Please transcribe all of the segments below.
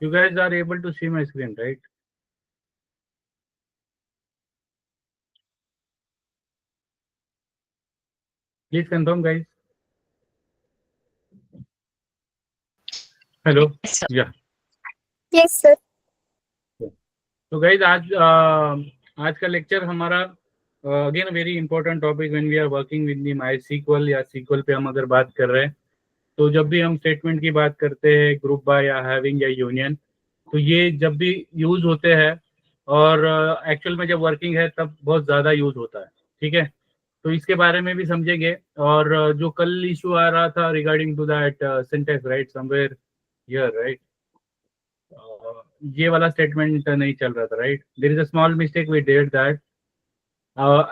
You guys are able to see my screen, right? Please confirm, guys. Hello. Yes, sir. Yeah. Yes, sir. तो guys आज का lecture हमारा again very important topic when we are working with the MySQL या SQL पे हम अगर बात कर रहे हैं तो जब भी हम स्टेटमेंट की बात करते हैं ग्रुप बाय या हैविंग या यूनियन, तो ये जब भी यूज होते हैं और एक्चुअल में जब वर्किंग है तब बहुत ज़्यादा यूज होता है। ठीक है, तो इसके बारे में भी समझेंगे। और जो कल इशू आ रहा था regarding to that syntax, right, somewhere here, right, ये वाला स्टेटमेंट नहीं चल रहा था, right. There is a small mistake we did that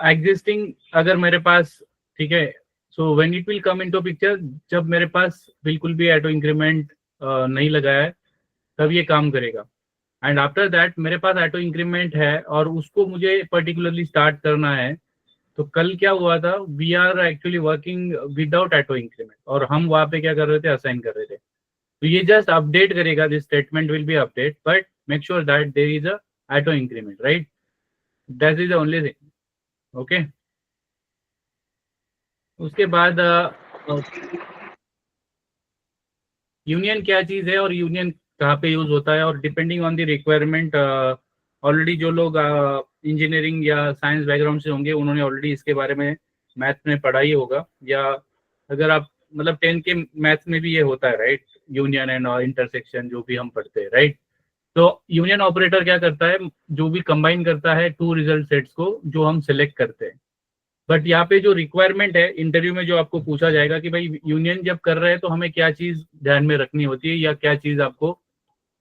existing अगर मेरे पास, ठीक है, so when it will come into picture, जब मेरे पास बिल्कुल भी ऑटो इंक्रीमेंट नहीं लगा है तब ये काम करेगा। एंड आफ्टर दैट मेरे पास ऑटो इंक्रीमेंट है और उसको मुझे पर्टिकुलरली स्टार्ट करना है। तो कल क्या हुआ था, we are actually working without auto increment और हम वहाँ पे क्या कर रहे थे, असाइन कर रहे थे। तो ये जस्ट अपडेट करेगा, this statement will be update, but make sure that there is a auto increment, right, that is the only thing. Okay, उसके बाद यूनियन क्या चीज है और यूनियन कहाँ पे यूज होता है, और depending on the requirement, already जो लोग इंजीनियरिंग या साइंस बैकग्राउंड से होंगे उन्होंने ऑलरेडी इसके बारे में मैथ में पढ़ा ही होगा, या अगर आप मतलब 10 के मैथ में भी ये होता है, राइट, यूनियन एंड इंटरसेक्शन जो भी हम पढ़ते हैं, राइट। तो यूनियन ऑपरेटर क्या करता है, जो भी कंबाइन करता है टू रिजल्ट सेट्स को जो हम सिलेक्ट करते हैं। बट यहाँ पे जो रिक्वायरमेंट है इंटरव्यू में जो आपको पूछा जाएगा कि भाई यूनियन जब कर रहे हैं तो हमें क्या चीज ध्यान में रखनी होती है या क्या चीज आपको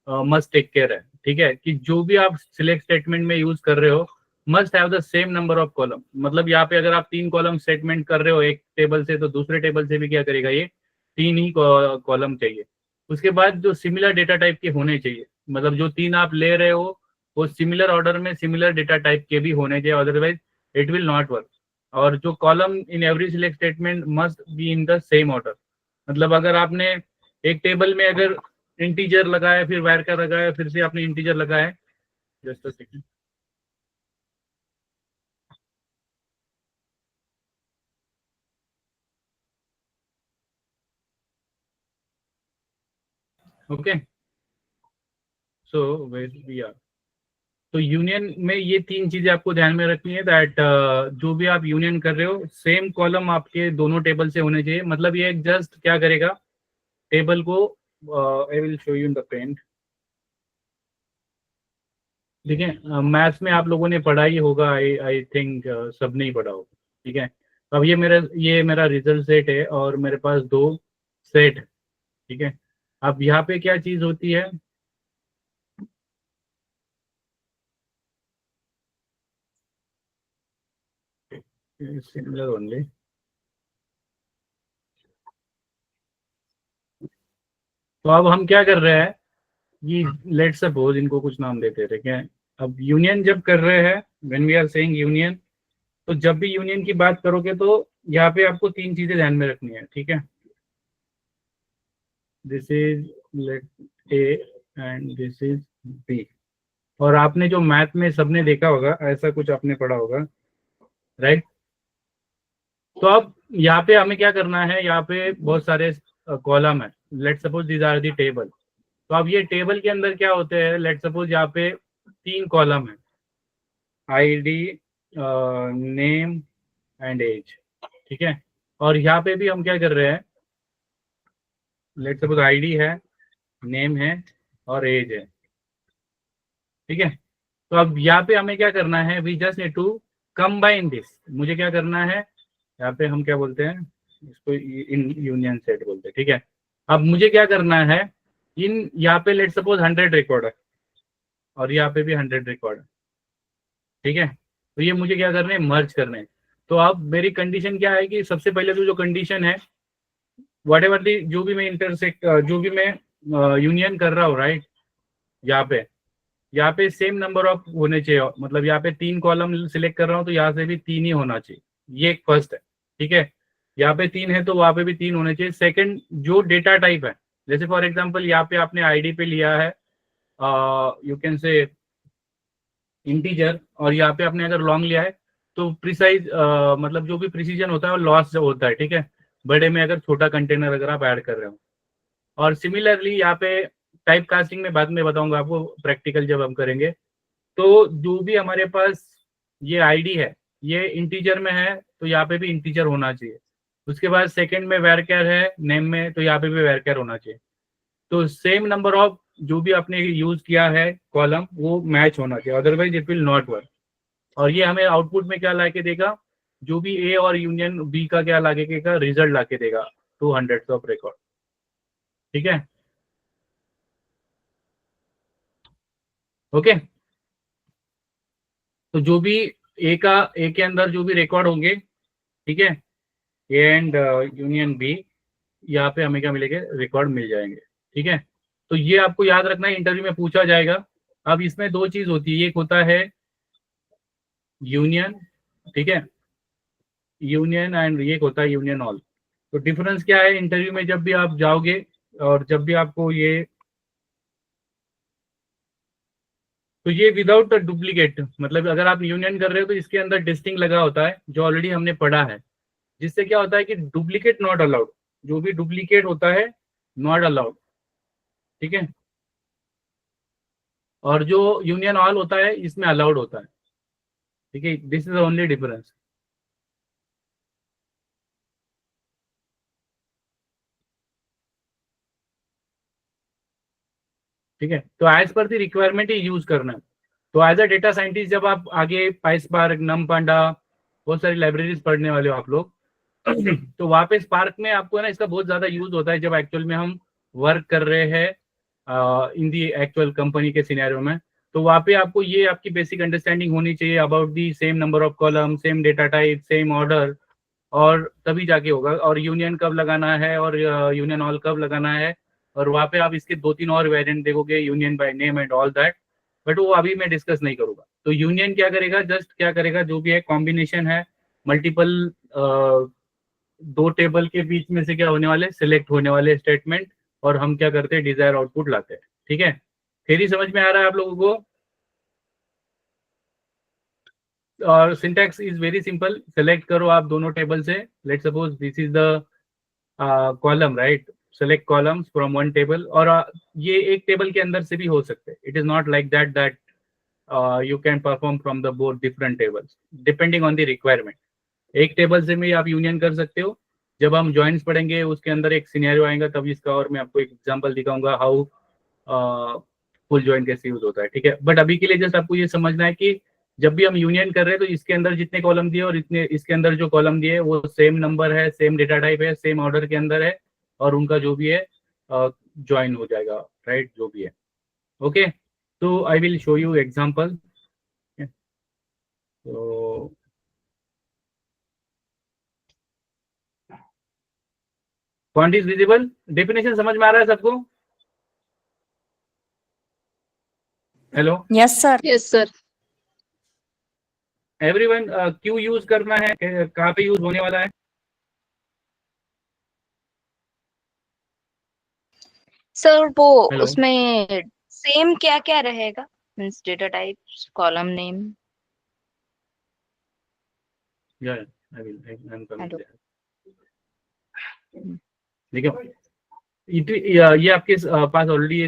मस्ट टेक केयर है। ठीक है, कि जो भी आप सिलेक्ट स्टेटमेंट में यूज कर रहे हो must have the same number of column. मतलब यहाँ पे अगर आप 3 कॉलम स्टेटमेंट कर रहे हो एक टेबल से, तो दूसरे टेबल से भी क्या करेगा, ये 3 ही कॉलम चाहिए। उसके बाद जो सिमिलर डेटा टाइप के होने चाहिए, मतलब जो 3 आप ले रहे हो वो सिमिलर ऑर्डर में सिमिलर डेटा टाइप के भी होने चाहिए, otherwise it will not work. और जो column in every select statement must be in the same order. मतलब अगर आपने एक टेबल में अगर इंटीजर लगाया, फिर वायर लगाया, फिर से आपने इंटीजर लगाया, just a second, okay, so where we are. तो यूनियन में ये 3 चीजें आपको ध्यान में रखनी है, दैट जो भी आप यूनियन कर रहे हो सेम कॉलम आपके दोनों टेबल से होने चाहिए। मतलब ये जस्ट क्या करेगा, टेबल को, I will show you in the pen. देखिए मैथ्स में आप लोगों ने पढ़ा ही होगा, आई आई थिंक सब नहीं पढ़ा होगा। ठीक है, अब ये मेरा रिजल्ट सेट है और मेरे पास 2 सेट है। ठीक है, अब यहाँ पे क्या चीज होती है, सिमिलर ओनली। तो अब हम क्या कर रहे हैं, ये लेट सपोज इनको कुछ नाम देते हैं, ठीक है। अब यूनियन जब कर रहे हैं, when we are saying union, तो जब भी यूनियन की बात करोगे तो यहाँ पे आपको 3 चीजें ध्यान में रखनी है। ठीक है, this is let A and this is B. और आपने जो मैथ में सबने देखा होगा, ऐसा कुछ आपने पढ़ा होगा, राइट। तो अब यहाँ पे हमें क्या करना है, यहाँ पे बहुत सारे कॉलम है, let suppose these are the table. तो अब ये टेबल के अंदर क्या होते हैं, लेट सपोज यहाँ पे 3 कॉलम है, आईडी, नेम एंड एज। ठीक है, और यहाँ पे भी हम क्या कर रहे हैं, लेट सपोज आईडी है, नेम है और एज है। ठीक है, तो अब यहाँ पे हमें क्या करना है, we just need to combine this. मुझे क्या करना है, यहाँ पे हम क्या बोलते हैं इसको, इन यूनियन सेट बोलते हैं। ठीक है, अब मुझे क्या करना है, इन यहाँ पे लेट सपोज 100 रिकॉर्ड है और यहाँ पे भी 100 रिकॉर्ड है। ठीक है, तो ये मुझे क्या करने हैं, मर्ज करने हैं। तो अब मेरी कंडीशन क्या है कि सबसे पहले तो जो कंडीशन है, वट एवर दी, जो भी मैं इंटरसेक्ट, जो भी मैं यूनियन कर रहा हूँ, राइट, यहाँ पे सेम नंबर ऑफ होने चाहिए। मतलब यहाँ पे 3 कॉलम सिलेक्ट कर रहा हूँ तो यहाँ से भी 3 ही होना चाहिए, ये एक फर्स्ट है। ठीक है, यहाँ पे 3 है तो वहाँ पे भी 3 होने चाहिए। सेकंड, जो डेटा टाइप है, जैसे फॉर एग्जांपल यहाँ पे आपने आईडी पे लिया है यू कैन से इंटीजर, और यहाँ पे आपने अगर लॉन्ग लिया है तो प्रिसाइज मतलब जो भी प्रिसीजन होता है वो लॉस होता है, ठीक है, बड़े में अगर छोटा कंटेनर अगर आप ऐड कर रहे हो। और सिमिलरली यहाँ पे टाइप कास्टिंग में बाद में बताऊंगा आपको, प्रैक्टिकल जब हम करेंगे। तो जो भी हमारे पास ये आईडी है ये इंटीजर में है तो यहाँ पे भी इंटीजर होना चाहिए। उसके बाद सेकंड में वैरचर है नेम में, तो यहाँ पे भी वैरचर होना चाहिए। तो सेम नंबर ऑफ जो भी आपने यूज किया है कॉलम वो मैच होना चाहिए, otherwise it will not work. और ये हमें आउटपुट में क्या ला के देगा, जो भी ए और यूनियन बी का क्या ला के देगा, रिजल्ट ला के देगा 200 ऑफ रिकॉर्ड, ठीक है। ओके, तो जो भी ए के अंदर जो भी रिकॉर्ड होंगे, ठीक है, ए एंड यूनियन बी, यहाँ पे हमें क्या मिलेंगे, रिकॉर्ड मिल जाएंगे, ठीक है। तो ये आपको याद रखना है, इंटरव्यू में पूछा जाएगा। अब इसमें दो चीज होती है, एक होता है यूनियन, ठीक है, यूनियन एंड ये होता है यूनियन ऑल। तो डिफरेंस क्या है, इंटरव्यू में जब भी आप जाओगे और जब भी आपको ये, तो ये विदाउट डुप्लीकेट, मतलब अगर आप यूनियन कर रहे हो तो इसके अंदर डिस्टिंग लगा होता है जो ऑलरेडी हमने पढ़ा है, जिससे क्या होता है कि डुप्लीकेट नॉट अलाउड, जो भी डुप्लीकेट होता है नॉट अलाउड, ठीक है। और जो यूनियन ऑल होता है इसमें अलाउड होता है, ठीक है, this is the only difference. ठीक है, तो as per the requirement he use करना है। तो एज अ डेटा साइंटिस्ट जब आप आगे पाइस्पार्क, नम पांडा, बहुत सारी लाइब्रेरीज पढ़ने वाले हो आप लोग तो वहाँ पे स्पार्क में आपको है ना इसका बहुत ज्यादा यूज होता है जब एक्चुअल में हम वर्क कर रहे हैं इन दी एक्चुअल कंपनी के सिनेरियो में। तो वहाँ पे आपको ये आपकी बेसिक अंडरस्टैंडिंग होनी चाहिए about the same number of column, same data type, same order, और तभी जाके होगा। और यूनियन कब लगाना है और यूनियन ऑल कब लगाना है, और वहाँ पे आप इसके 2-3 और वेरिएंट देखोगे, union by name and all that, but वो अभी मैं डिस्कस नहीं करूंगा। तो यूनियन क्या करेगा, जस्ट क्या करेगा, जो भी है कॉम्बिनेशन है मल्टीपल दो टेबल के बीच में से क्या होने वाले, सिलेक्ट होने वाले स्टेटमेंट, और हम क्या करते हैं, डिजायर आउटपुट लाते हैं, ठीक है। थ्योरी समझ में आ रहा है आप लोगों को? और syntax is very simple, select करो आप दोनों टेबल से, let suppose this is the column, right, select columns from one table, और ये एक टेबल के अंदर से भी हो सकते हैं, it is not like that you can perform from the both different tables depending on the requirement. एक टेबल से भी आप यूनियन कर सकते हो। जब हम जॉइंट्स पढ़ेंगे उसके अंदर एक सिनेरियो आएगा तब इसका, और मैं आपको एक एग्जांपल दिखाऊंगा हाउ फुल जॉइंट कैसे यूज होता है, ठीक है। बट अभी के लिए जस्ट आपको ये समझना है कि जब भी हम यूनियन कर रहे हैं तो इसके अंदर जितने कॉलम दिए और इतने इसके अंदर जो कॉलम दिए वो सेम नंबर है, सेम डेटा टाइप है, सेम ऑर्डर के अंदर है, और उनका जो भी है ज्वाइन हो जाएगा, राइट, जो भी है। ओके, तो आई विल शो यू एग्जाम्पल। तो फॉन्ट इज विजिबल, डेफिनेशन समझ में आ रहा है सबको? Hello, yes sir. Yes sir. Everyone, क्यों यूज करना है, कहाँ पे यूज होने वाला है? सर वो हेलो, उसमें सेम क्या क्या रहेगा, means data type, column name. या I will, I am coming hello. There. देखो, ये आपके पास ऑलरेडी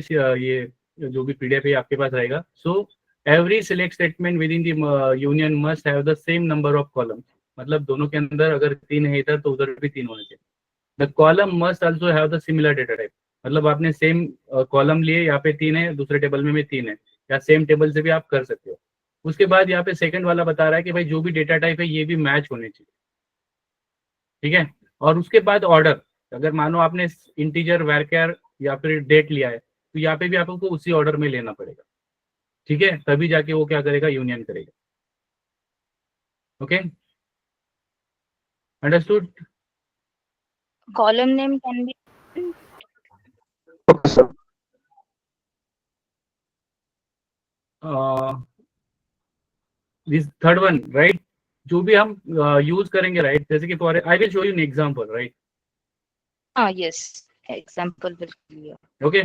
ये जो भी पीडीएफ है आपके पास रहेगा। So every select statement with in the union must have the same number of columns, मतलब दोनों के अंदर अगर 3 है इधर तो उधर भी 3 होने चाहिए। The column must also have the similar data type, मतलब आपने सेम कॉलम लिए, यहाँ पे 3 है, दूसरे टेबल में भी 3 है, या सेम टेबल से भी आप कर सकते हो। उसके बाद यहाँ पे सेकंड वाला बता रहा है कि भाई जो भी डेटा टाइप है ये भी मैच होने चाहिए, ठीक है। और उसके बाद ऑर्डर, अगर मानो आपने इंटीजर, वैरचर या फिर डेट लिया है तो यहाँ पे भी आपको उसी ऑर्डर में लेना पड़ेगा, ठीक है, तभी जाके वो क्या करेगा, यूनियन करेगा। Okay, understood? Column name can be this third one, right, जो भी हम यूज करेंगे, राइट, जैसे कि for I will show you an example, right. Yes, example will clear. Okay,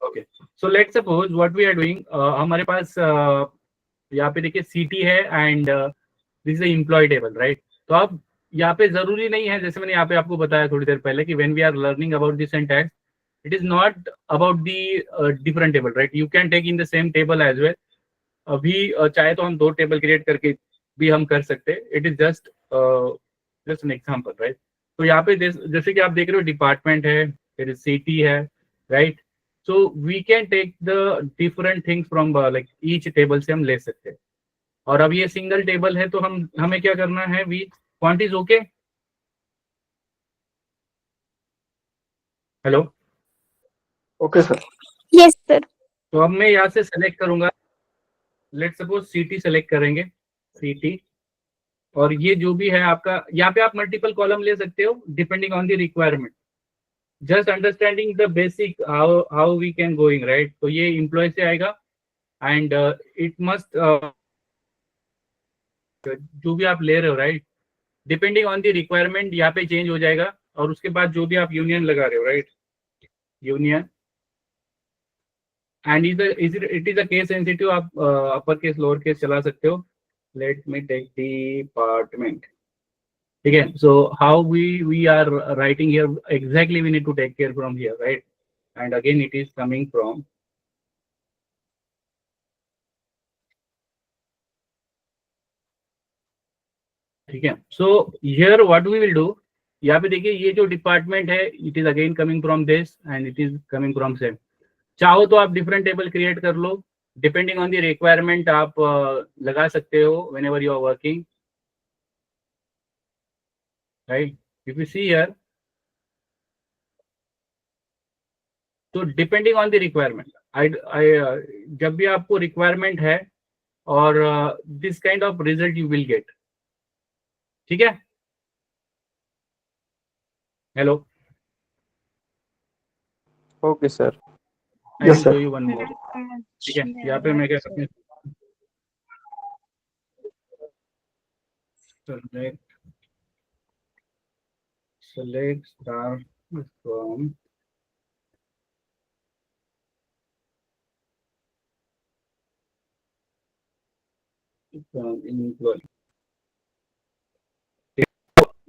okay, so let's suppose what we are doing, हमारे पास यहाँ पे देखिए सीटी है and this is employ table, right? तो अब यहाँ पे जरूरी नहीं है, जैसे मैंने यहाँ पे आपको बताया थोड़ी देर पहले कि when we are learning about this syntax, it is not about the different table, right? You can take in the same table as well. अभी चाहे तो हम दो टेबल क्रिएट करके भी हम कर सकते हैं. It is just just an example, right? तो यहाँ पे जैसे कि आप देख रहे हो डिपार्टमेंट है, फिर सिटी है, right? So we can take the different things from like each table से हम ले सकते हैं. और अब ये सिंगल टेबल है तो हम हमें क्या करना है, we font is okay. Hello, okay sir. Yes sir. तो अब मैं यहाँ से सेलेक्ट करूंगा, लेट सपोज सिटी सेलेक्ट करेंगे, सिटी. और ये जो भी है आपका, यहाँ पे आप मल्टीपल कॉलम ले सकते हो depending on the requirement. Just understanding the basic how we can going, right? तो ये एम्प्लॉय से आएगा एंड इट मस्ट जो भी आप ले रहे हो, right, depending on the requirement यहाँ पे चेंज हो जाएगा. और उसके बाद जो भी आप यूनियन लगा रहे हो, right, union and it is a case sensitive, आप अपर केस लोअर केस चला सकते हो. Let me take department. ठीक है, so how we are writing here exactly we need to take care from here, right? And again it is coming from, ठीक है. So here what we will do, यहाँ पे देखिए ये जो department है it is again coming from this and it is coming from same. चाहो तो आप डिफरेंट टेबल क्रिएट कर लो, डिपेंडिंग ऑन द रिक्वायरमेंट आप लगा सकते हो whenever you are working, right? If you see here, तो depending on the requirement, I जब भी आपको रिक्वायरमेंट है और this kind of result you will get. ठीक है, hello, okay sir. I Yes, will sir. Show you one more. ठीक है, यहाँ पे मैं क्या करते हैं, select star from employee.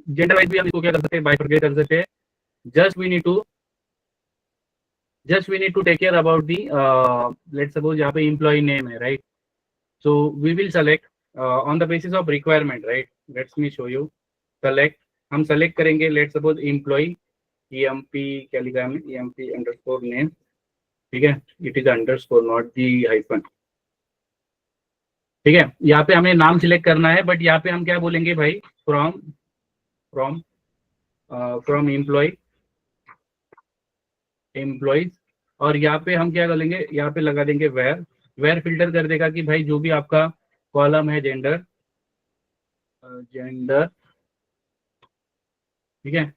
Gender wise भी हम इसको क्या कर सकते हैं, बाइफरकेट कर सकते हैं. Just we need to take care about the, let's suppose यहाँ पे एम्प्लॉय नेम है, right? So we will select on the basis of requirement, right? Let's me show you. Select, हम सेलेक्ट करेंगे लेट्स सपोज एम्प्लॉय, EMP क्या लिखा है हमने, EMP underscore name. ठीक है, it is underscore not the hyphen. ठीक है, यहाँ पे हमें नाम सिलेक्ट करना है, बट यहाँ पे हम क्या बोलेंगे भाई, फ्रॉम फ्रॉम फ्रॉम एम्प्लॉयज. और यहाँ पे हम क्या करेंगे, यहाँ पे लगा देंगे वेयर फिल्टर कर देगा कि भाई जो भी आपका कॉलम है जेंडर, ठीक है,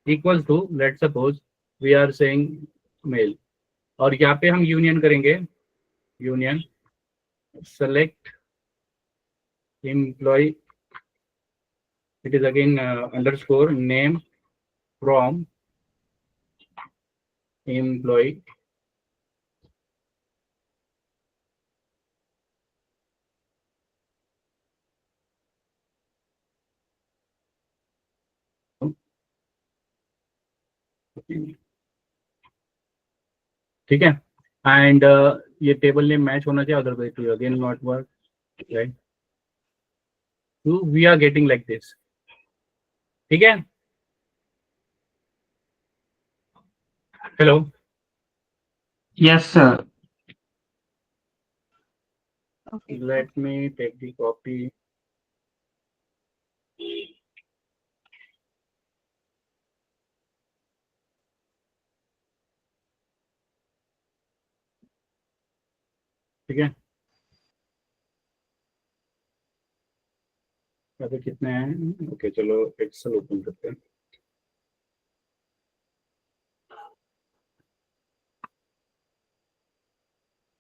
equals to let suppose we are saying male. और यहाँ पे हम यूनियन करेंगे, union select employ, it is again underscore name from employ. ठीक है, एंड ये टेबल नेम मैच होना चाहिए, otherwise to again not work, right? तो we are getting like this. ठीक है, hello, Yes, sir. Okay. let me take the copy. ठीक है, अभी कितने हैं? ओके, चलो एक्सेल ओपन करते हैं.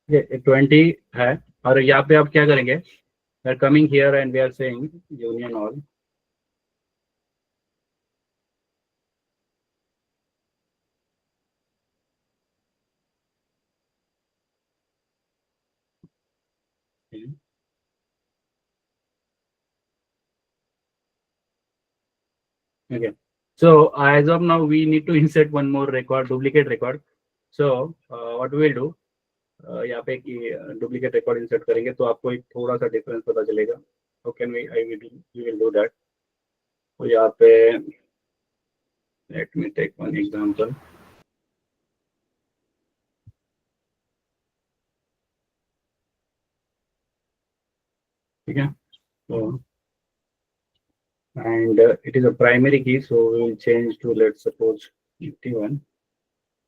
ये 20 है. और यहाँ पे आप क्या करेंगे, we are coming here and we are saying union all. Okay. So as of now, we need to insert one more record, duplicate record. So what we will do, यहाँ पे कि डुप्लीकेट रिकॉर्ड इंसर्ट करेंगे तो आपको एक थोड़ा सा difference पता चलेगा. How can we will do that. तो यहाँ पे let me take one example. ठीक है. तो and it is a primary key, so we will change to, let's suppose, 51,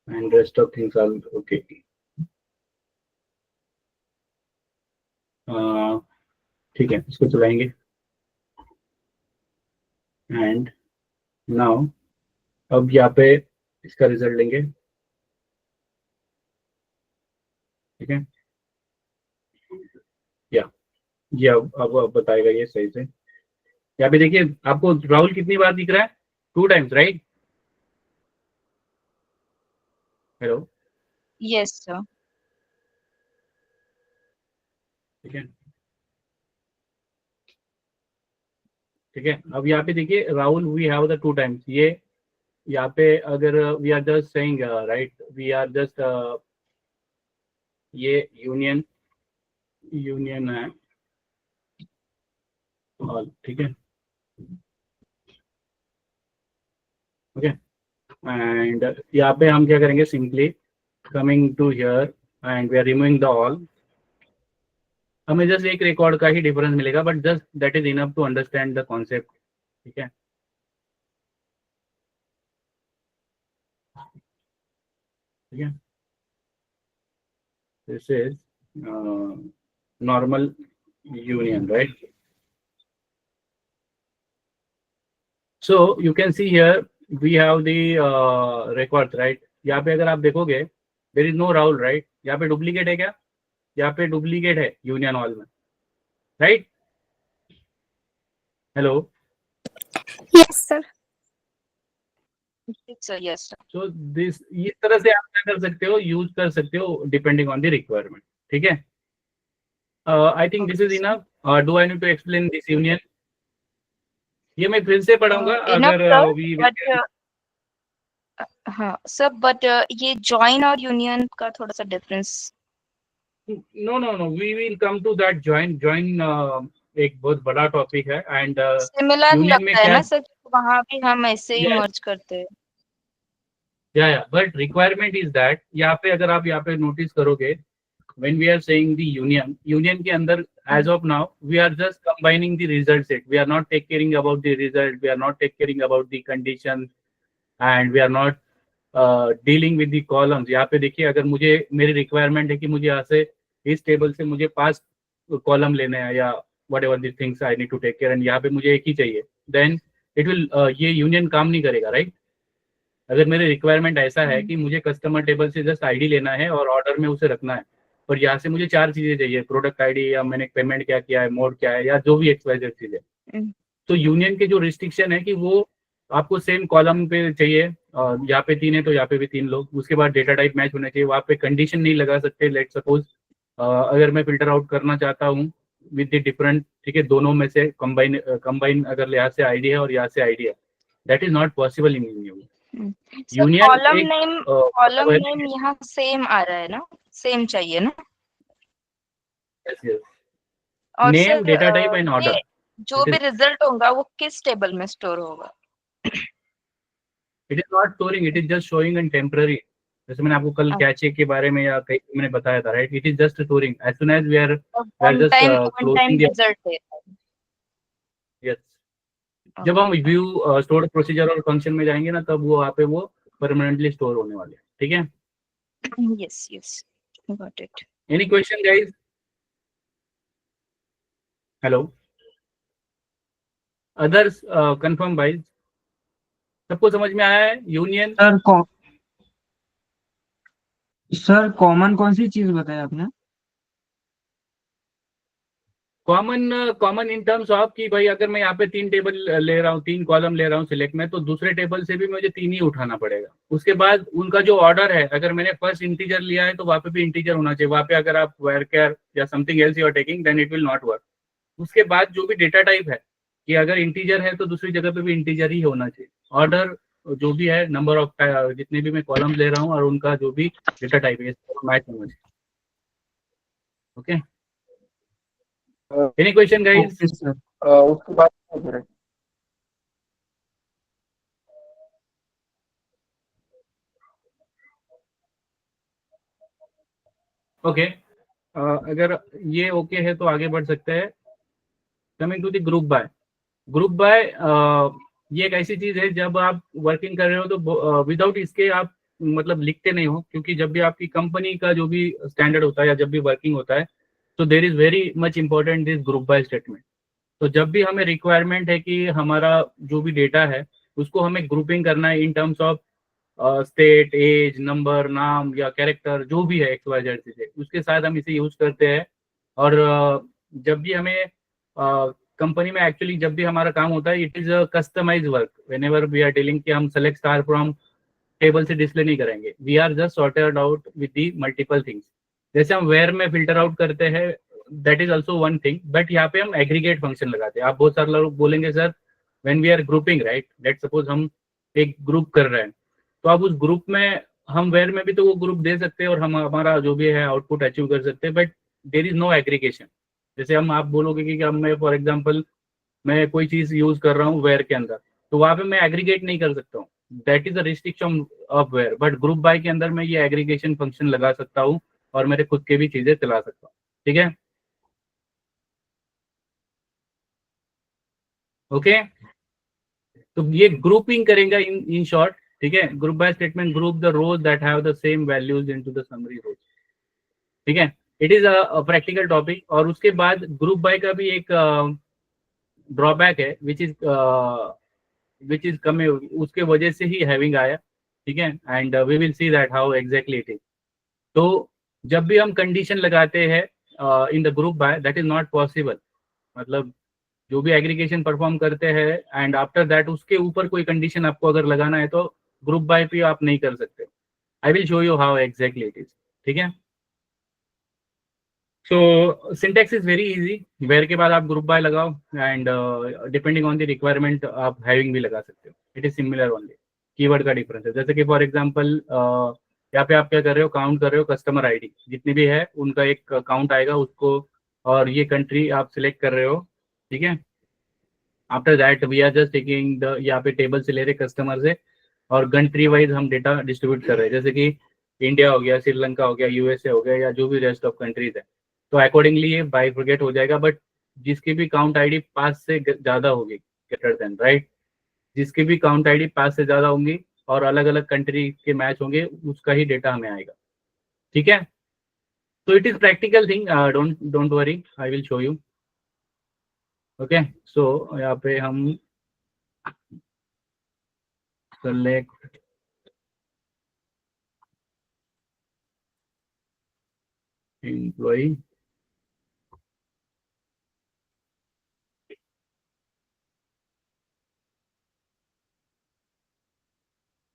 and rest of things are okay. ठीक है, इसको चलाएंगे. एंड नाउ अब यहाँ पे इसका रिजल्ट लेंगे. ठीक है. या ये अब बताएगा ये सही से. यहाँ पे देखिए आपको राहुल कितनी बार दिख रहा है? 2 times, right? Hello. Yes, sir. ठीक है. ठीक है. अब यहाँ पे देखिए Rahul we have the 2 times. ये यहाँ पे अगर we are just saying right, we are just ये यूनियन है. ठीक है. ओके. एंड यहाँ पे हम क्या करेंगे, simply coming to here and we are removing the all. हमें जस्ट एक रिकॉर्ड का ही डिफरेंस मिलेगा, but just that is enough to understand the concept. ठीक है. ठीक है. This is normal union, right? So you can see here we have the records, right? यहाँ पे अगर आप देखोगे there is no Rahul, right? यहाँ पे डुप्लीकेट है क्या? यहाँ पे डुप्लीकेट है यूनियन हॉल में, right? Hello. Yes, sir. Yes, sir. Yes, sir. So this इस तरह से आप क्या कर सकते हो, यूज कर सकते हो डिपेंडिंग ऑन द रिक्वायरमेंट. ठीक है. I think this is enough. Do I need to explain this union? ये मैं फिर से पढ़ाऊंगा Enough, अगर sir. वी But हाँ सर, बट ये जॉइन और यूनियन का थोड़ा सा difference. No we will come to that. Join एक बहुत बड़ा टॉपिक है. एंड सिमिलर यूनियन में लगता है क्या ना सर, वहाँ भी हम ऐसे ही Yes. मर्ज करते हैं. या बट रिक्वायरमेंट इज दैट, यहाँ पे अगर आप यहाँ पे नोटिस करोगे, when we are saying the union के अंदर as of now we are just combining the result set. We are not take caring about the result, we are not take caring about the conditions, and we are not dealing with the columns. यहाँ पे देखिए अगर मुझे मेरी requirement है कि मुझे यहाँ से इस टेबल से मुझे 5 कॉलम लेने हैं या whatever the things I need to take care, and यहाँ पे मुझे एक ही चाहिए, then it will ये यूनियन काम नहीं करेगा, राइट? अगर मेरी रिक्वायरमेंट ऐसा है कि मुझे कस्टमर टेबल से जस्ट आईडी लेना है और ऑर्डर में उसे रखना है, और यहाँ से मुझे 4 चीजें चाहिए, प्रोडक्ट आईडी या मैंने पेमेंट क्या किया है, मोड क्या है, या जो भी एक्सवाइजेड चीज है, तो यूनियन के जो रिस्ट्रिक्शन है कि वो आपको सेम कॉलम पे चाहिए. यहाँ पे 3 है तो यहाँ पे भी 3 लोग. उसके बाद डेटा टाइप मैच होना चाहिए. वहाँ पे कंडीशन नहीं लगा सकते. लेट सपोज अगर मैं फिल्टर आउट करना चाहता हूँ विद द डिफरेंट, ठीक है, दोनों में से कंबाइन अगर यहाँ से आईडी है और यहाँ से आईडी है, that is not possible in union. Column name यहाँ सेम आ रहा है ना, सेम चाहिए ना? और name, data type and order. जो भी रिजल्ट होगा वो किस टेबल में स्टोर होगा? It is not storing, it is just showing and temporary. जैसे मैंने आपको कल कैचे के बारे में या कहीं मैंने बताया था, right? It is just storing as soon as we are just closing the result है. यस. जब हम व्यू स्टोर प्रोसीजर और फंक्शन में जाएंगे ना, तब वो वहाँ पे वो परमानेंटली स्टोर होने वाले हैं. ठीक है. Yes got it. Any question guys? Hello. Others confirm भाई, सबको समझ में आया है यूनियन? सर कॉमन कौन सी चीज बताया आपने? कॉमन इन टर्म्स ऑफ कि भाई अगर मैं यहाँ पे 3 टेबल ले रहा हूँ, 3 कॉलम ले रहा हूँ सिलेक्ट में, तो दूसरे टेबल से भी मुझे 3 ही उठाना पड़ेगा। उसके बाद उनका जो ऑर्डर है, अगर मैंने फर्स्ट इंटीजर लिया है तो वहाँ पे भी इंटीजर होना चाहिए। वहाँ पे अगर आप varchar या something else you are taking then it will not work. उसके बाद जो भी डेटा टाइप है कि अगर इंटीजर है तो दूसरी जगह पे भी इंटीजर ही होना चाहिए। ऑर्डर जो भी है, नंबर ऑफ जितने भी मैं कॉलम ले रहा हूँ और उनका जो भी डेटा टाइप है मैच होना चाहिए। Okay, any question guys? Okay, sir. उसके बाद क्या करें? ओके, अगर ये ओके है तो आगे बढ़ सकते हैं। Coming to the group by. Group by ये एक ऐसी चीज है जब आप वर्किंग कर रहे हो तो विदाउट इसके आप मतलब लिखते नहीं हो, क्योंकि जब भी आपकी कंपनी का जो भी स्टैंडर्ड होता है या जब भी वर्किंग होता है तो there is very much important this group by statement. तो जब भी हमें रिक्वायरमेंट है कि हमारा जो भी डेटा है उसको हमें ग्रुपिंग करना है in terms of state, age, number, नाम या कैरेक्टर, जो भी है एक्स वाई जेड चीजें, उसके साथ हम इसे यूज करते हैं। और जब भी हमें कंपनी में एक्चुअली जब भी हमारा काम होता है, it is a customize work whenever we are dealing कि हम सेलेक्ट स्टार फ्रॉम टेबल से डिस्प्ले नहीं करेंगे। We are just sorted out with the multiple things. जैसे हम वेयर में फिल्टर आउट करते हैं, that is also one thing, but यहाँ पे हम एग्रीगेट फंक्शन लगाते हैं। आप बहुत सारे लोग बोलेंगे sir when we are grouping, right, let suppose हम एक ग्रुप कर रहे हैं तो आप उस ग्रुप में हम वेयर में भी तो वो ग्रुप दे सकते हैं और हम हमारा जो भी है आउटपुट अचीव कर सकते हैं, but there is no aggregation. जैसे हम आप बोलोगे कि हम मैं फॉर एग्जाम्पल मैं कोई चीज यूज कर रहा हूँ वेयर के अंदर, तो वहां पे मैं एग्रीगेट नहीं कर सकता हूँ, that is a restriction of where. But group by के अंदर मैं ये एग्रीगेशन फंक्शन लगा सकता हूँ और मेरे खुद के भी चीजें चला सकता हूँ। ठीक है, ओके। तो ये ग्रुपिंग करेंगे इन शॉर्ट। ठीक है, group by statement group the rows that have the same values into the summary rows. ठीक है, it is a practical topic. और उसके बाद ग्रुप बाय का भी एक ड्रॉबैक है विच इज कमे, उसके वजह से ही हैविंग आया। ठीक है, and we will see that how exactly it is. तो जब भी हम कंडीशन लगाते हैं in the group by, that is not possible. मतलब जो भी एग्रीगेशन परफॉर्म करते हैं एंड आफ्टर दैट उसके ऊपर कोई कंडीशन आपको अगर लगाना है तो ग्रुप बाय पे आप नहीं कर सकते। I will show you how exactly it is. ठीक है, so syntax is very easy. Where के बाद आप ग्रुप बाय लगाओ and depending on the requirement आप हैविंग भी लगा सकते हो। It is similar only, keyword का डिफरेंस है। जैसे कि फॉर एग्जांपल यहाँ पे आप क्या कर रहे हो, काउंट कर रहे हो कस्टमर आईडी जितनी भी है उनका एक काउंट आएगा उसको, और ये कंट्री आप सिलेक्ट कर रहे हो। ठीक है, after that we are just taking the, यहाँ पे टेबल से ले रहे कस्टमर से और कंट्री वाइज हम डेटा डिस्ट्रीब्यूट कर रहे हैं। जैसे कि इंडिया हो गया, श्रीलंका हो गया, यूएसए हो गया, या जो भी रेस्ट ऑफ कंट्रीज है, तो अकॉर्डिंगली ये बाइफरगेट हो जाएगा। बट जिसकी भी काउंट आईडी 5 से ज्यादा होगी, ग्रेटर देन, राइट, जिसकी भी काउंट आईडी 5 से ज्यादा होंगी और अलग अलग कंट्री के मैच होंगे, उसका ही डेटा हमें आएगा। ठीक है, तो it is practical thing, don't worry, I will show you. Okay, so यहाँ पे हम सेलेक्ट एम्प्लॉय,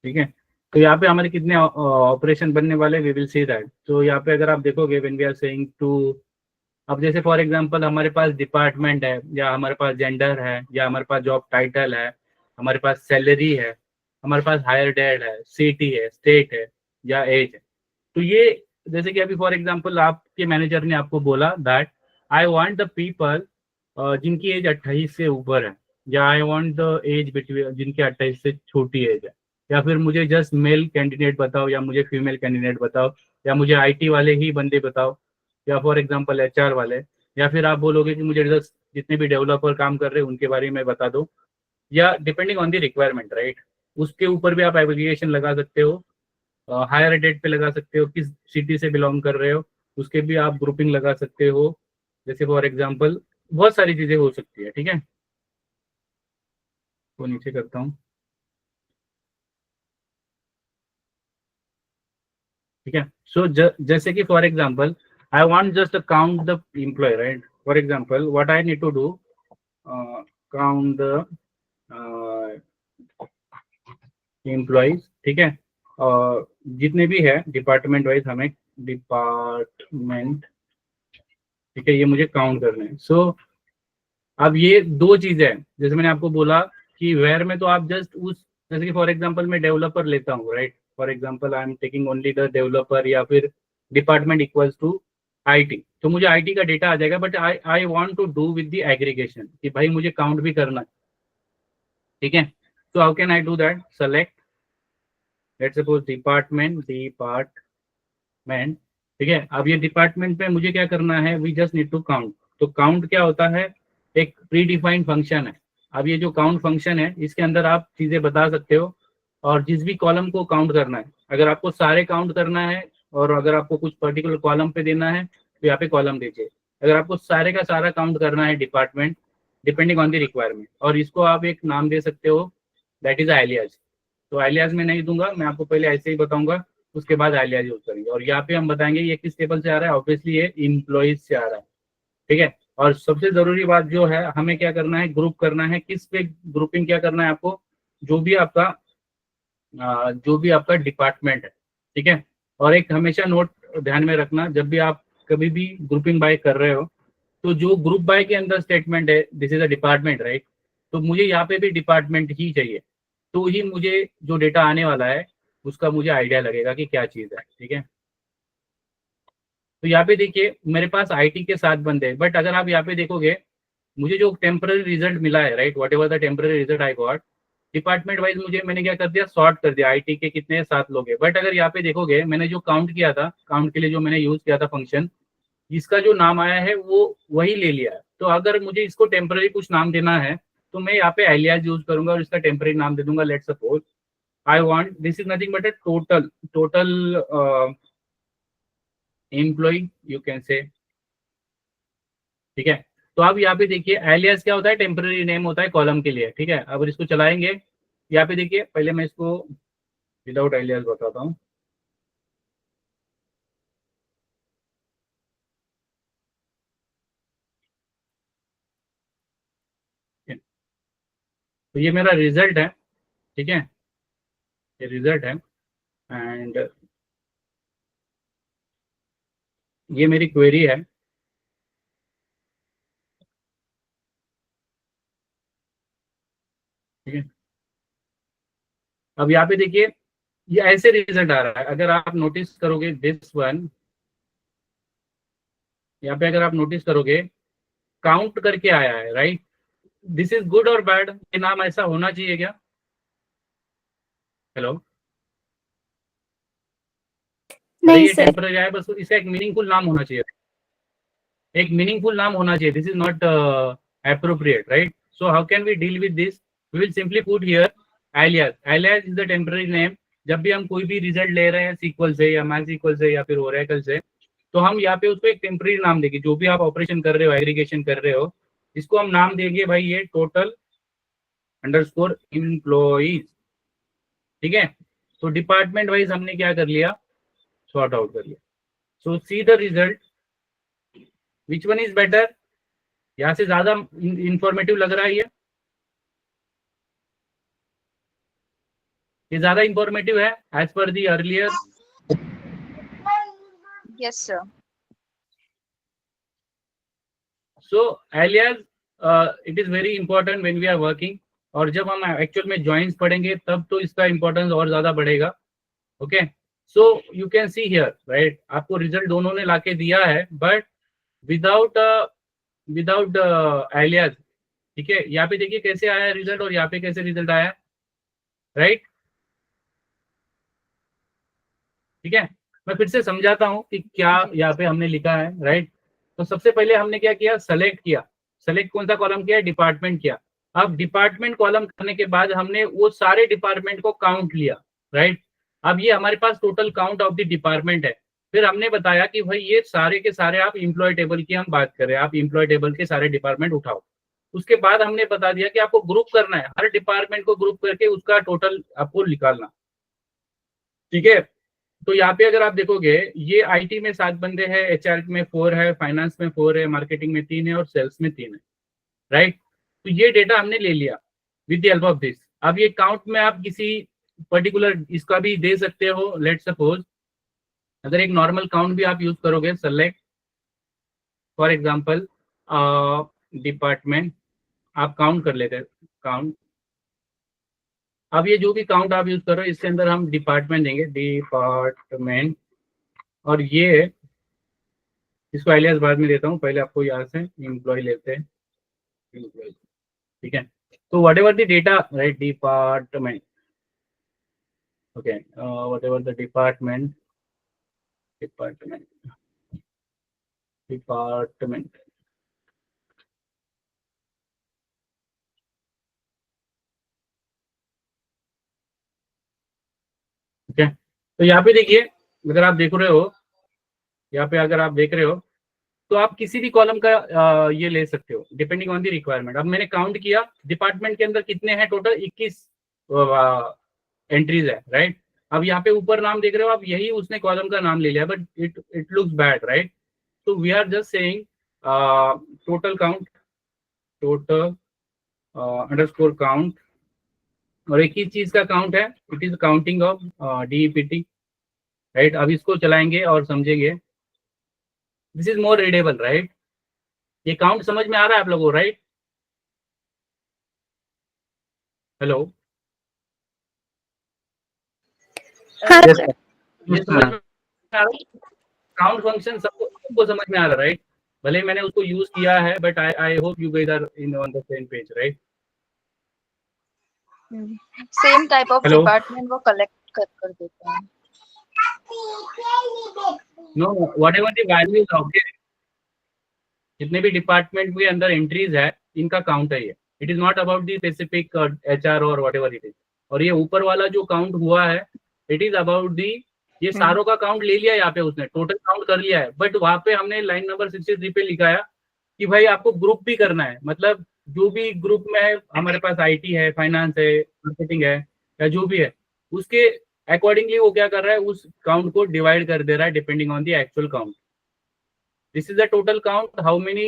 ठीक है। तो यहाँ पे हमारे कितने ऑपरेशन बनने वाले, वी विल सी दैट। तो यहाँ पे अगर आप देखोगे when we are saying to, अब जैसे फॉर एग्जांपल हमारे पास डिपार्टमेंट है, या हमारे पास जेंडर है, या हमारे पास जॉब टाइटल है, हमारे पास सैलरी है, हमारे पास हायर डेड है, सिटी है, स्टेट है, या एज है। तो ये जैसे कि अभी फॉर एग्जांपल आपके मैनेजर ने आपको बोला that I want the people जिनकी एज 28 से ऊपर है, या I want the age between जिनकी 28 से छोटी एज है, या फिर मुझे जस्ट मेल कैंडिडेट बताओ, या मुझे फीमेल कैंडिडेट बताओ, या मुझे आईटी वाले ही बंदे बताओ, या फॉर एग्जांपल एचआर वाले, या फिर आप बोलोगे कि मुझे जस्ट जितने भी डेवलपर काम कर रहे हैं उनके बारे में बता दो, या depending on the requirement, right. उसके ऊपर भी आप एप्लीकेशन लगा सकते हो, हायर डेट पे लगा सकते हो, किस सिटी से बिलोंग कर रहे हो उसके भी आप ग्रुपिंग लगा सकते हो। जैसे फॉर एग्जांपल बहुत सारी चीजें हो सकती है। ठीक है, तो नीचे करता हूँ। ठीक है, सो जैसे कि for example I want just count the employ, right, for example what I need to do, count the employees, ठीक है, और जितने भी है डिपार्टमेंट वाइज हमें डिपार्टमेंट, ठीक है, ये मुझे काउंट करने हैं। सो अब ये दो चीजें हैं, जैसे मैंने आपको बोला कि वेयर में तो आप जस्ट उस, जैसे कि फॉर एग्जांपल मैं डेवलपर लेता हूँ, right, for example I am taking only the developer, या फिर डिपार्टमेंट इक्वल्स टू आईटी, तो मुझे आईटी का डेटा आ जाएगा। But I want to do with the aggregation, कि भाई मुझे काउंट भी करना है, ठीक है। तो how can I do that, select let's suppose department, ठीक है। अब ये डिपार्टमेंट में मुझे क्या करना है, we just need to count. तो काउंट क्या होता है, एक प्री डिफाइंड फंक्शन है। अब ये जो काउंट फंक्शन है, इसके अंदर आप चीजें बता सकते हो, और जिस भी कॉलम को काउंट करना है, अगर आपको सारे काउंट करना है और अगर आपको कुछ पर्टिकुलर कॉलम पे देना है तो यहाँ पे कॉलम दीजिए। अगर आपको सारे का सारा काउंट करना है department, depending on the requirement, और इसको आप एक नाम दे सकते हो, दैट इज एलियास। तो एलियास में नहीं दूंगा, मैं आपको पहले ऐसे ही बताऊंगा, उसके बाद एलियास यूज करेंगे। और यहाँ पे हम बताएंगे ये किस टेबल से आ रहा है, ऑब्वियसली ये इम्प्लॉइज से आ रहा है, ठीक है। और सबसे जरूरी बात जो है, हमें क्या करना है, ग्रुप करना है। किस पे ग्रुपिंग क्या करना है आपको, जो भी आपका डिपार्टमेंट है, ठीक है। और एक हमेशा नोट ध्यान में रखना, जब भी आप कभी भी ग्रुपिंग बाय कर रहे हो, तो जो ग्रुप बाय के अंदर स्टेटमेंट है, this is a department, right, तो मुझे यहाँ पे भी डिपार्टमेंट ही चाहिए, तो ही मुझे जो डेटा आने वाला है उसका मुझे आइडिया लगेगा कि क्या चीज है, ठीक है। तो यहाँ पे देखिए मेरे पास आईटी के 7 बंदे हैं, बट अगर आप यहाँ पे देखोगे, मुझे जो टेम्पररी रिजल्ट मिला है, right, what ever the temporary result I got, department wise मुझे, मैंने क्या कर दिया, सॉर्ट कर दिया, आईटी के कितने 7 लोग हैं। बट अगर यहाँ पे देखोगे, मैंने जो काउंट किया था, काउंट के लिए जो मैंने यूज किया था फंक्शन, इसका जो नाम आया है वो वही ले लिया है। तो अगर मुझे इसको टेम्पररी कुछ नाम देना है, तो मैं यहाँ पे एलियास यूज करूंगा और इसका टेम्पररी नाम दे दूंगा। Let's suppose I want, this is nothing but a total employ, you can say, ठीक है। तो अब यहाँ पे देखिए एलियास क्या होता है, टेम्पररी नेम होता है कॉलम के लिए, ठीक है। अब इसको चलाएंगे, यहाँ पे देखिए, पहले मैं इसको विदाउट एलियास बताता हूँ। तो ये मेरा रिजल्ट है, ठीक है, ये रिजल्ट है, एंड ये मेरी क्वेरी है, ठीक है। अब यहाँ पे देखिए ये ऐसे रिजल्ट आ रहा है। अगर आप नोटिस करोगे दिस वन, यहाँ पे अगर आप नोटिस करोगे काउंट करके आया है, राइट। दिस इज गुड और बैड, ये नाम ऐसा होना चाहिए क्या? हेलो, नहीं ये सर। टेम्पररी आया, बस इसका एक मीनिंगफुल नाम होना चाहिए, एक मीनिंगफुल नाम होना चाहिए। This is not appropriate, right? So how can we deal with this? We will simply put here alias. Alias is the temporary name. जब भी हम कोई भी रिजल्ट ले रहे हैं SQL से या MySQL से या फिर Oracle से, तो हम यहाँ पे उसको एक टेम्पररी नाम देंगे। जो भी आप ऑपरेशन कर रहे हो, एग्रीगेशन कर रहे हो, इसको हम नाम देंगे भाई ये टोटल अंडरस्कोर एम्प्लॉइज, ठीक है। तो डिपार्टमेंट वाइज हमने क्या कर लिया, सॉर्ट आउट कर लिया। So see the result, which one is better, यहाँ से ज्यादा इंफॉर्मेटिव लग रहा है ये ज्यादा इंफॉर्मेटिव है as per the earlier. Yes, sir. So alias it is very important when we are working, और जब हम एक्चुअल में जॉइंस पढ़ेंगे तब तो इसका इंपॉर्टेंस और ज्यादा बढ़ेगा। Okay, so you can see here, right, आपको रिजल्ट दोनों ने लाके दिया है, बट विदाउट एलियास, ठीक है। यहाँ पे देखिए कैसे आया रिजल्ट और यहाँ पे कैसे रिजल्ट आया, राइट, ठीक है। मैं फिर से समझाता हूँ कि क्या यहाँ पे हमने लिखा है, राइट। तो सबसे पहले हमने क्या किया, सेलेक्ट किया। सेलेक्ट कौन सा कॉलम किया, डिपार्टमेंट किया। अब डिपार्टमेंट कॉलम करने के बाद हमने वो सारे डिपार्टमेंट को काउंट लिया, राइट। अब ये हमारे पास total count of the department है। फिर हमने बताया कि भाई ये सारे के सारे, आप इम्प्लॉय टेबल की हम बात करें, आप इम्प्लॉय टेबल के सारे डिपार्टमेंट उठाओ। उसके बाद हमने बता दिया कि आपको ग्रुप करना है, हर डिपार्टमेंट को ग्रुप करके उसका टोटल आपको निकालना, ठीक है। तो यहाँ पे अगर आप देखोगे ये आईटी में 7 बंदे हैं, एचआर में 4 है, फाइनेंस में 4 है, मार्केटिंग में 3 है और सेल्स में 3 है, राइट। तो ये डेटा हमने ले लिया with the help of this. अब ये काउंट में आप किसी पर्टिकुलर इसका भी दे सकते हो। लेट सपोज अगर एक नॉर्मल काउंट भी आप यूज करोगे, सेलेक्ट फॉर एग्जांपल डिपार्टमेंट, आप काउंट कर लेते हैं काउंट। अब ये जो भी काउंट आप यूज करो इसके अंदर हम डिपार्टमेंट देंगे, डिपार्टमेंट, और ये इसको एलियास बाद में देता हूँ, पहले आपको यहाँ से एम्प्लॉय लेते हैं, एम्प्लॉय, ठीक है। तो what ever the data, right, department, okay, what ever the department, department, department, ठीक है। तो यहाँ पे देखिए, अगर आप देख रहे हो, यहाँ पे अगर आप देख रहे हो तो आप किसी भी कॉलम का ये ले सकते हो डिपेंडिंग ऑन द रिक्वायरमेंट। अब मैंने काउंट किया डिपार्टमेंट के अंदर कितने हैं, टोटल 21 एंट्रीज है, राइट। अब यहाँ पे ऊपर नाम देख रहे हो आप, यही उसने कॉलम का नाम ले लिया, but it looks bad, right. तो we are just saying total count, total underscore count, और एक ही चीज का काउंट है, it is counting of DEPT, right. अब इसको चलाएंगे और समझेंगे, this is more readable, right. ये काउंट समझ में आ रहा है आप लोगों को, राइट? हेलो, हाँ Yes, सर। sir. ये समझ में आ रहा है? काउंट फंक्शन सबको समझ में आ रहा है, राइट? भले मैंने उसको यूज किया है, but I hope you guys are in on the same page, right? Same type of Hello? Department वो कलेक्ट कर देते हैं। No, whatever the values of जितने भी डिपार्टमेंट के अंदर एंट्रीज है, इनका काउंट है ये। It is not about the specific HR और व्हाटएवर इट इज। और ये ऊपर वाला जो काउंट हुआ है, इट इज अबाउट दी, ये सारों का काउंट ले लिया यहाँ पे, उसने टोटल काउंट कर लिया है। बट वहां पे हमने लाइन नंबर 63 पे लिखाया कि भाई आपको ग्रुप भी करना है, मतलब जो भी ग्रुप में है, हमारे पास आईटी है, फाइनेंस है, मार्केटिंग है, या जो भी है, उसके अकॉर्डिंगली वो क्या कर रहा है, उस काउंट को डिवाइड कर दे रहा है depending on the actual count. This is the total count, how many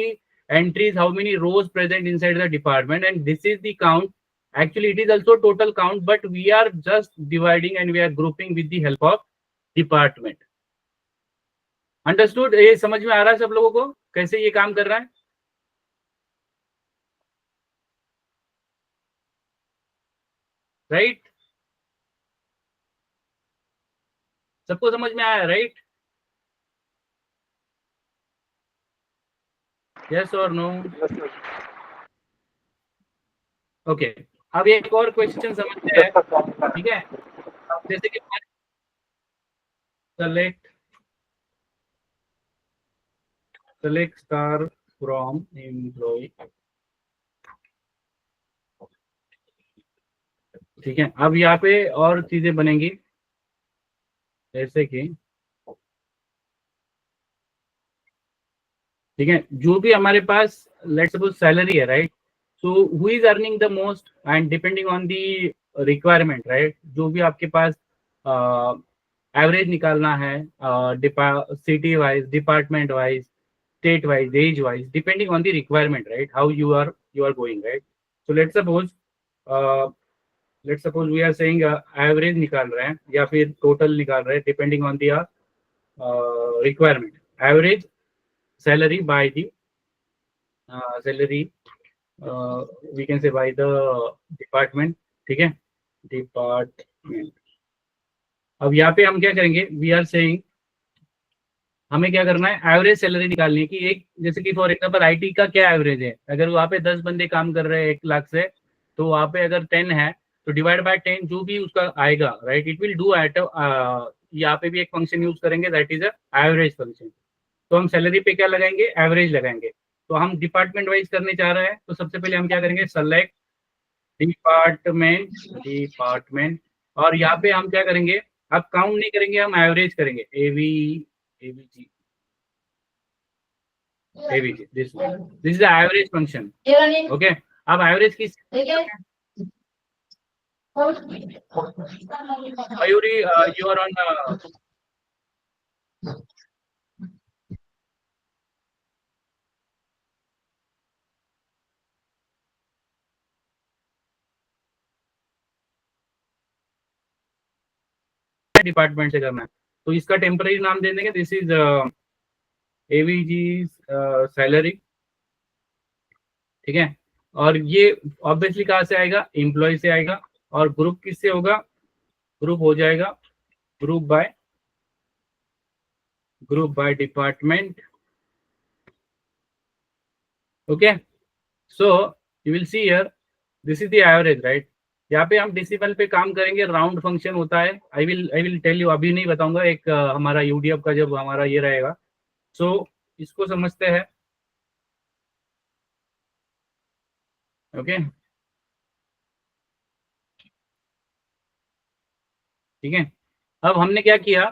entries, how many rows present inside the department, and this is the count. Actually, it is also total count, but we are just dividing and we are grouping with the help of department. Understood? ये समझ में आ रहा है सब लोगों को कैसे ये काम कर रहा है? Right? सबको समझ में आया, right? Yes or no? Yes, sir. Okay, अब एक और क्वेश्चन समझते हैं, Yes, sir. ठीक है? जैसे कि select star from employee, ठीक है। अब यहाँ पे और चीजें बनेंगी, जैसे कि ठीक है, जो भी हमारे पास लेट्स सपोज सैलरी है, right. So who is earning the most and depending on the requirement, right. जो भी आपके पास एवरेज निकालना है, city wise, department wise, state wise, age wise, depending on the requirement, right, how you are going, right. So let's suppose we are saying average निकाल रहे हैं या फिर total निकाल रहे हैं depending on the requirement, average salary by the salary we can say by the department, ठीक है, department। अब यहाँ पे हम क्या करेंगे, we are saying हमें क्या करना है, एवरेज सैलरी निकालनी है कि एक, जैसे कि फॉर एग्जांपल आईटी का क्या एवरेज है, अगर वहाँ पे 10 बंदे काम कर रहे हैं 1 लाख से, तो वहाँ पे अगर 10 है तो डिवाइड बाय 10 जो भी उसका आएगा, right, it will do at, यहाँ पे भी एक फंक्शन यूज करेंगे दैट इज एवरेज फंक्शन। तो हम सैलरी पे क्या लगाएंगे, एवरेज लगाएंगे। तो हम डिपार्टमेंट वाइज करने चाह रहे हैं, तो सबसे पहले हम क्या करेंगे, सेलेक्ट डिपार्टमेंट, और यहाँ पे हम क्या करेंगे, अब काउंट नहीं करेंगे, हम एवरेज करेंगे, AVG, this is the average function, okay। अब एवरेज की Mayuri, you are on department से करना है, तो इसका टेम्पररी नाम दे देंगे, दिस इज एवीजी सैलरी, ठीक है। और ये ऑब्वियसली कहाँ से आएगा, एम्प्लॉय से आएगा, और ग्रुप किससे होगा, ग्रुप हो जाएगा group by department, okay. So you will see here, this is the average, right. यहाँ पे हम डेसिमल पे काम करेंगे, राउंड फंक्शन होता है, आई विल टेल यू, अभी नहीं बताऊंगा, एक हमारा यूडीएफ का जब हमारा ये रहेगा। सो इसको समझते हैं, ओके, ठीक है। अब हमने क्या किया,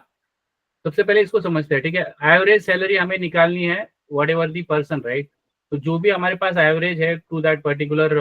सबसे पहले इसको समझते हैं, ठीक है। एवरेज सैलरी हमें निकालनी है, what ever the person, right. तो जो भी हमारे पास एवरेज है टू दैट पर्टिकुलर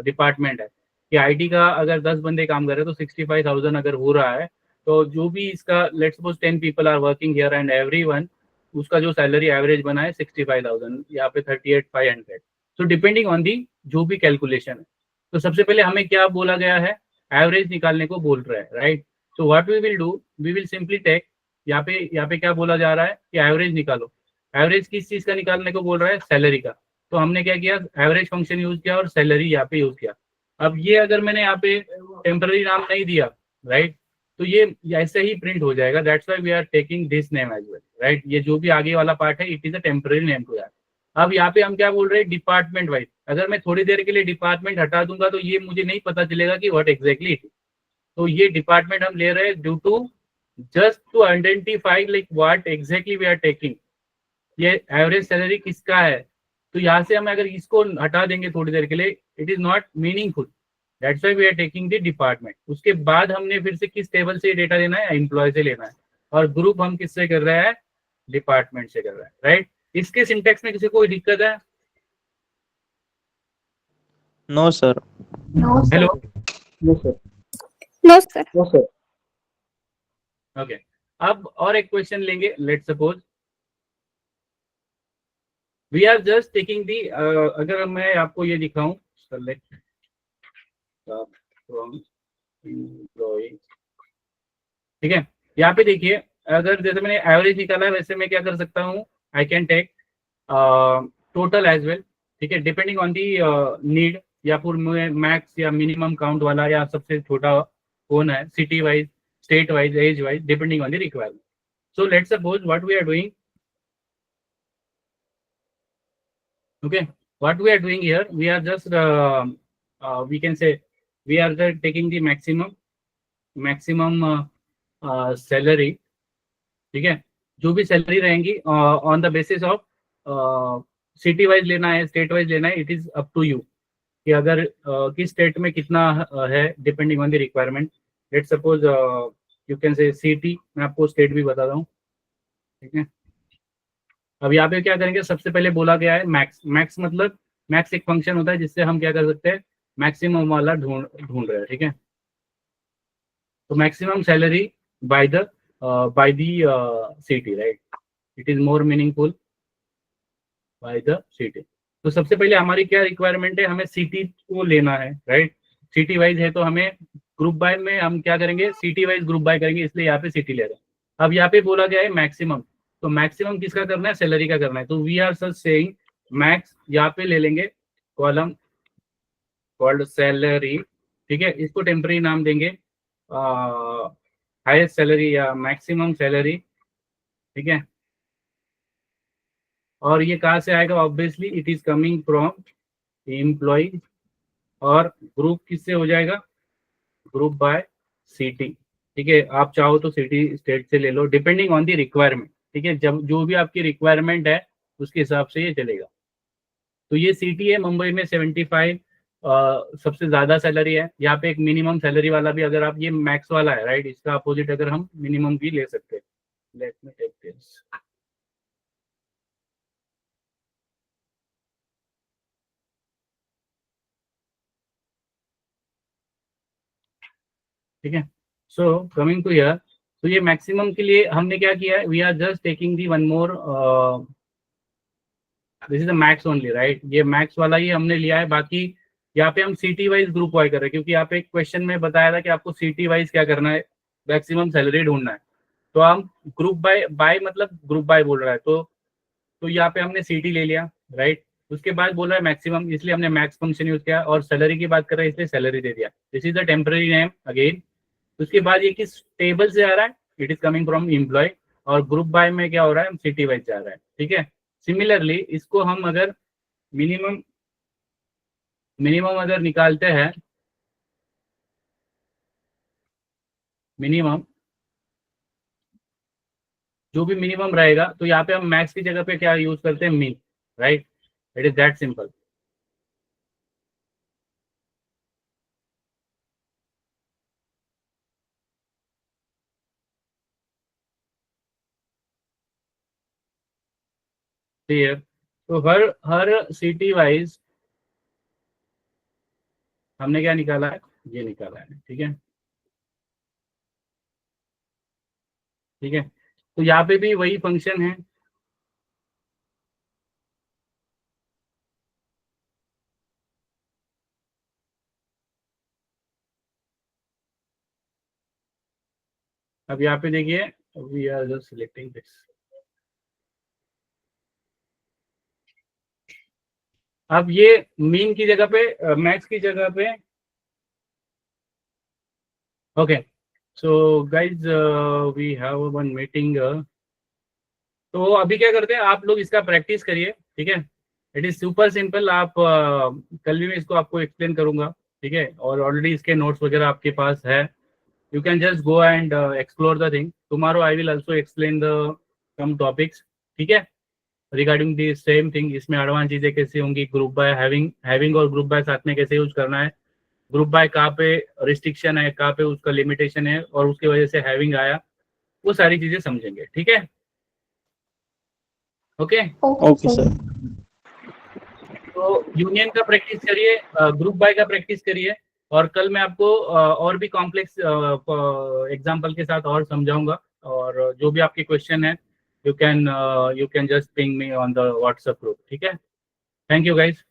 डिपार्टमेंट है, कि आईटी का अगर 10 बंदे काम कर रहे हैं तो 65,000 अगर हो रहा है, तो जो भी इसका let's suppose 10 people are working here and everyone, उसका जो सैलरी एवरेज बना है 65,000, यहाँ पे 38,500। सो डिपेंडिंग ऑन दी जो भी कैलकुलेशन है, तो सबसे पहले हमें क्या बोला गया है, एवरेज निकालने को बोल रहा है, राइट। तो what we will do, we will simply take, यहाँ पे क्या बोला जा रहा है कि एवरेज निकालो। एवरेज किस चीज का निकालने को बोल रहा है, सैलरी का। तो हमने क्या किया, एवरेज फंक्शन यूज किया और सैलरी यहाँ पे यूज किया। अब ये अगर मैंने यहाँ पे टेम्पररी नाम नहीं दिया, राइट, तो ये ऐसे ही प्रिंट हो जाएगा, that's why we are taking this name as well, right. ये जो भी आगे वाला पार्ट है, it is a temporary name to that. अब यहाँ पे हम क्या बोल रहे हैं, डिपार्टमेंट वाइज। अगर मैं थोड़ी देर के लिए डिपार्टमेंट हटा दूंगा तो ये मुझे नहीं पता चलेगा कि व्हाट एग्जैक्टली इट इज। तो ये डिपार्टमेंट हम ले रहे हैं due to just to identify like what exactly we are taking, ये एवरेज सैलरी किसका है। तो यहाँ से हम अगर इसको हटा देंगे थोड़ी देर के लिए, it is not meaningful, that's why we are taking the department. उसके बाद हमने फिर से किस टेबल से डेटा लेना है, एम्प्लॉय से लेना है, और ग्रुप हम किससे कर रहे हैं, डिपार्टमेंट से कर रहे हैं, राइट। इसके सिंटेक्स में किसी कोई दिक्कत है, No, sir. Hello, No, sir. No, sir. No, sir. Okay. अब और एक क्वेश्चन लेंगे, let suppose we are just taking the, अगर मैं आपको ये दिखाऊं, सेलेक्ट फ्रॉम एम्प्लॉय, ठीक है। यहाँ पे देखिए, अगर जैसे मैंने एवरेज निकाला है, वैसे मैं क्या कर सकता हूँ, I can take total as well, ठीक है, डिपेंडिंग ऑन दी नीड, या फिर मैक्स या मिनिमम काउंट वाला, या सबसे छोटा कौन है, city wise, state wise, age wise, depending on the requirement. So let's suppose what we are doing, okay, what we are doing here, we are just we can say we are just taking the maximum salary, ठीक है। जो भी salary रहेंगी on the basis of city wise लेना है, state wise लेना है, it is up to you, कि अगर किस स्टेट में कितना है, depending on the requirement. Let suppose you can say city, मैं आपको स्टेट भी बता रहा हूँ, ठीक है। अब यहाँ पे क्या करेंगे, सबसे पहले बोला गया है मैक्स। मैक्स मतलब, मैक्स एक फंक्शन होता है जिससे हम क्या कर सकते हैं, मैक्सिमम वाला ढूंढ रहे हैं, ठीक है। तो maximum salary by the city, right, it is more meaningful by the city. तो सबसे पहले हमारी क्या रिक्वायरमेंट है, हमें सिटी को लेना है, राइट। सिटी वाइज है तो हमें ग्रुप बाय में हम क्या करेंगे, सिटी वाइज ग्रुप बाय करेंगे, इसलिए यहाँ पे सिटी ले रहे हैं। अब यहाँ पे बोला गया है मैक्सिमम, तो मैक्सिमम किसका करना है, सैलरी का करना है। तो we are such saying max, यहाँ पे ले लेंगे कॉलम कॉल्ड सैलरी, ठीक है। इसको टेम्पररी नाम देंगे हाईएस्ट सैलरी या मैक्सिमम सैलरी, ठीक है। और ये कहाँ से आएगा, obviously it is coming from employ, और ग्रुप किससे हो जाएगा, ग्रुप बाय सिटी, ठीक है। आप चाहो तो सिटी स्टेट से ले लो, डिपेंडिंग ऑन दी रिक्वायरमेंट, ठीक है। जब जो भी आपकी रिक्वायरमेंट है उसके हिसाब से ये चलेगा। तो ये सिटी है मुंबई में 75 सबसे ज्यादा सैलरी है। यहाँ पे एक मिनिमम सैलरी वाला भी, अगर आप, ये मैक्स वाला है, राइट, इसका अपोजिट अगर हम मिनिमम भी ले सकते हैं, लेट मी टेक दिस, ठीक है। सो कमिंग टू हियर, तो ये मैक्सिमम के लिए हमने क्या किया है, we are just taking the one more, this is the max only, right. ये मैक्स वाला ही हमने लिया है। बाकी यहाँ पे हम सिटी वाइज ग्रुप वाइज कर रहे हैं, क्योंकि यहाँ पे एक क्वेश्चन में बताया था कि आपको सिटी वाइज क्या करना है, मैक्सिमम सैलरी ढूंढना है। तो हम ग्रुप बाय मतलब ग्रुप बाय बोल रहा है, तो यहाँ पे हमने सिटी ले लिया, राइट। उसके बाद बोल रहा है मैक्सिमम, इसलिए हमने मैक्स फंक्शन यूज किया, और सैलरी की बात कर रहे हैं इसलिए सैलरी दे दिया। This is the temporary name again. उसके बाद ये किस टेबल से आ रहा है, it is coming from employ, और ग्रुप बाय में क्या हो रहा है, सिटी वाइज जा रहा है, ठीक है। सिमिलरली इसको हम अगर मिनिमम अगर निकालते हैं, मिनिमम जो भी मिनिमम रहेगा, तो यहाँ पे हम मैक्स की जगह पे क्या यूज करते हैं, mean, right. It is that simple. Clear. तो हर सिटी वाइज हमने क्या निकाला है, ये निकाला है, ठीक है, ठीक है। तो यहाँ पे भी वही फंक्शन है, अब यहाँ पे देखिए, we are just selecting this. अब ये मीन की जगह पे, मैक्स की जगह पे, okay. So guys we have one meeting. तो अभी क्या करते हैं, आप लोग इसका प्रैक्टिस करिए, ठीक है। It is super simple. आप कल भी मैं इसको आपको एक्सप्लेन करूंगा, ठीक है, और ऑलरेडी इसके नोट्स वगैरह आपके पास है। You can just go and explore the thing. Tomorrow I will also explain the some topics, ठीक है, रिगार्डिंग दी सेम थिंग। इसमें एडवांस चीजें कैसे होंगी, ग्रुप बाय, हैविंग और ग्रुप बाय साथ में कैसे यूज करना है, ग्रुप बाय कहाँ पे रिस्ट्रिक्शन है, कहाँ पे उसका लिमिटेशन है, और उसकी वजह से हैविंग आया, वो सारी चीजें समझेंगे, ठीक है। Okay okay sir. तो यूनियन का प्रैक्टिस करिए, ग्रुप बाय का प्रैक्टिस करिए, और कल मैं आपको और भी कॉम्प्लेक्स एग्जांपल के साथ और समझाऊंगा। और जो भी आपके क्वेश्चन है, you can just ping me on the WhatsApp group, ठीक है। Thank you guys.